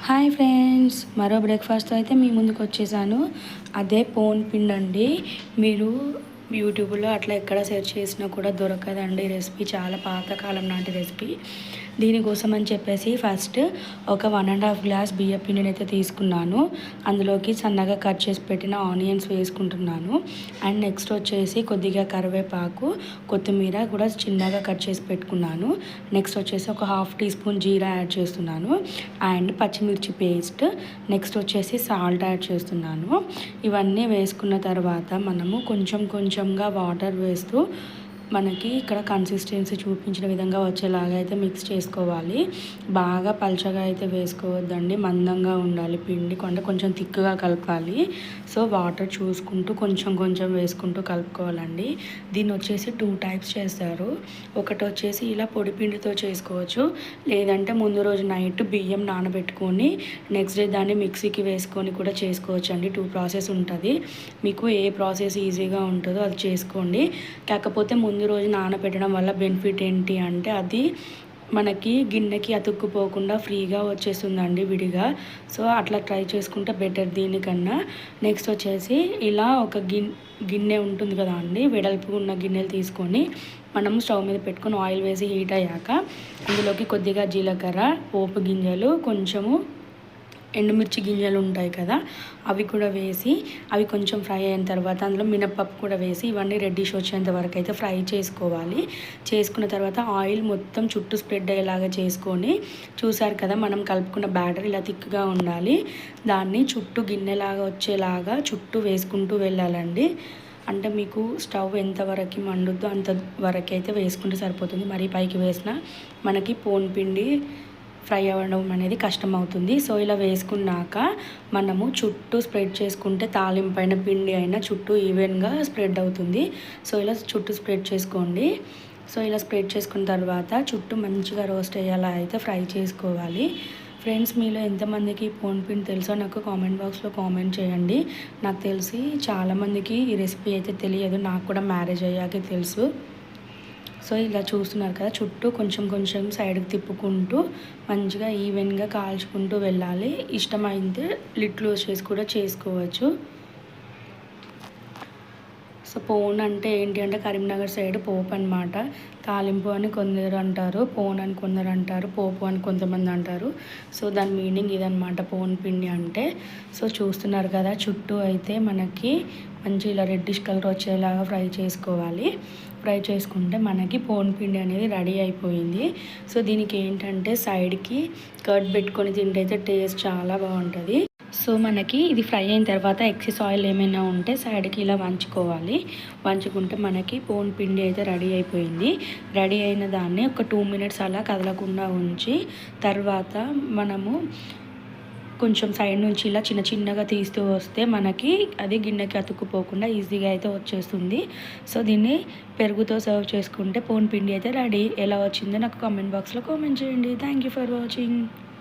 Hi friends, మరో బ్రేక్ఫాస్ట్తో అయితే మీ ముందుకు వచ్చేసాను. అదే పోన్ పిండి అండి. మీరు యూట్యూబ్లో అట్లా ఎక్కడ సెర్చ్ చేసినా కూడా దొరకదండి. రెసిపీ చాలా పాతకాలం నాటి రెసిపీ. దీనికోసం అని చెప్పేసి ఫస్ట్ ఒక 1.5 గ్లాస్ బియ్య పిండిని అయితే తీసుకున్నాను. అందులోకి సన్నగా కట్ చేసి పెట్టిన ఆనియన్స్ వేసుకుంటున్నాను. అండ్ నెక్స్ట్ వచ్చేసి కొద్దిగా కరివేపాకు, కొత్తిమీర కూడా చిన్నగా కట్ చేసి పెట్టుకున్నాను. నెక్స్ట్ వచ్చేసి ఒక 1/2 టీ స్పూన్ జీరా యాడ్ చేస్తున్నాను. అండ్ పచ్చిమిర్చి పేస్ట్, నెక్స్ట్ వచ్చేసి సాల్ట్ యాడ్ చేస్తున్నాను. ఇవన్నీ వేసుకున్న తర్వాత మనము కొంచెంగా వాటర్ వేస్తూ మనకి ఇక్కడ కన్సిస్టెన్సీ చూపించిన విధంగా వచ్చేలాగా అయితే మిక్స్ చేసుకోవాలి. బాగా పల్చగా అయితే వేసుకోవద్దండి, మందంగా ఉండాలి పిండి, కొంచెం థిక్గా కలపాలి. సో వాటర్ చూసుకుంటూ కొంచెం వేసుకుంటూ కలుపుకోవాలండి. దీన్ని వచ్చేసి 2 టైప్స్ చేస్తారు. ఒకటి వచ్చేసి ఇలా పొడి పిండితో చేసుకోవచ్చు, లేదంటే ముందు రోజు నైట్ బియ్యం నానబెట్టుకొని నెక్స్ట్ డే దాన్ని మిక్సీకి వేసుకొని కూడా చేసుకోవచ్చు అండి. 2 ప్రాసెస్ ఉంటుంది. మీకు ఏ ప్రాసెస్ ఈజీగా ఉంటుందో అది చేసుకోండి. కాకపోతే ముందు రోజు నానబెట్టడం వల్ల బెనిఫిట్ ఏంటి అంటే అది మనకి గిన్నెకి అతుక్కుపోకుండా ఫ్రీగా వచ్చేస్తుందండి విడిగా. సో అట్లా ట్రై చేసుకుంటే బెటర్ దీనికన్నా. నెక్స్ట్ వచ్చేసి ఇలా ఒక గిన్నె ఉంటుంది కదా అండి, వెడల్పు ఉన్న గిన్నెలు తీసుకొని మనం స్టవ్ మీద పెట్టుకొని ఆయిల్ వేసి హీట్ అయ్యాక అందులోకి కొద్దిగా జీలకర్ర, పోపు గింజలు, కొంచెము ఎండుమిర్చి గింజలు ఉంటాయి కదా, అవి కూడా వేసి అవి కొంచెం ఫ్రై అయిన తర్వాత అందులో మినపప్పు కూడా వేసి ఇవన్నీ రెడ్డిష్ వచ్చేంత వరకు అయితే ఫ్రై చేసుకోవాలి. చేసుకున్న తర్వాత ఆయిల్ మొత్తం చుట్టూ స్ప్రెడ్ అయ్యేలాగా చేసుకొని, చూసారు కదా మనం కలుపుకున్న బ్యాటర్ ఇలా థిక్గా ఉండాలి. దాన్ని చుట్టూ గిన్నెలాగా వచ్చేలాగా చుట్టూ వేసుకుంటూ వెళ్ళాలండి. అంటే మీకు స్టవ్ ఎంతవరకు మండుద్దో అంతవరకు అయితే వేసుకుంటే సరిపోతుంది. మరీ పైకి వేసినా మనకి పోన్ పిండి ఫ్రై అవ్వడం అనేది కష్టం అవుతుంది. సో ఇలా వేసుకున్నాక మనము చుట్టూ స్ప్రెడ్ చేసుకుంటే తాలింపైన పిండి అయినా చుట్టూ ఈవెన్గా స్ప్రెడ్ అవుతుంది. సో ఇలా చుట్టూ స్ప్రెడ్ చేసుకోండి. సో ఇలా స్ప్రెడ్ చేసుకున్న తర్వాత చుట్టూ మంచిగా రోస్ట్ అయ్యేలా అయితే ఫ్రై చేసుకోవాలి. ఫ్రెండ్స్, మీలో ఎంతమందికి పోన్ పిండి తెలుసో నాకు కామెంట్ బాక్స్లో కామెంట్ చేయండి. నాకు తెలిసి చాలామందికి ఈ రెసిపీ అయితే తెలియదు, నాకు కూడా మ్యారేజ్ అయ్యాకే తెలుసు. సో ఇలా చూస్తున్నారు కదా, చుట్టూ కొంచెం సైడ్కి తిప్పుకుంటూ మంచిగా ఈవెన్గా కాల్చుకుంటూ వెళ్ళాలి. ఇష్టమైతే లిడ్ క్లోజ్ చేసి కూడా చేసుకోవచ్చు. సో పోన్ అంటే ఏంటి అంటే కరీంనగర్ సైడ్ పోపు అనమాట. తాలింపు అని కొందరు అంటారు, పోన్ అని కొందరు అంటారు, పోపు అని కొంతమంది అంటారు. సో దాని మీనింగ్ ఇదనమాట పోన్ పిండి అంటే. సో చూస్తున్నారు కదా, చుట్టూ అయితే మనకి మంచి ఇలా రెడ్డిష్ కలర్ వచ్చేలాగా ఫ్రై చేసుకోవాలి. ఫ్రై చేసుకుంటే మనకి పోన్ పిండి అనేది రెడీ అయిపోయింది. సో దీనికి ఏంటంటే సైడ్కి కర్డ్ పెట్టుకొని తింటే అయితే టేస్ట్ చాలా బాగుంటుంది. సో మనకి ఇది ఫ్రై అయిన తర్వాత ఎక్సెస్ ఆయిల్ ఏమైనా ఉంటే సైడ్కి ఇలా వంచుకోవాలి. వంచుకుంటే మనకి పోన్ పిండి అయితే రెడీ అయిపోయింది. రెడీ అయిన దాన్ని ఒక 2 మినిట్స్ అలా కదలకుండా ఉంచి తర్వాత మనము కొంచెం సైడ్ నుంచి ఇలా చిన్నగా తీస్తూ వస్తే మనకి అది గిన్నెకి అతుక్కుపోకుండా ఈజీగా అయితే వచ్చేస్తుంది. సో దీన్ని పెరుగుతో సర్వ్ చేసుకుంటే పోన్ పిండి అయితే రెడీ. ఎలా వచ్చిందో నాకు కామెంట్ బాక్స్లో కామెంట్ చేయండి. Thank you for watching.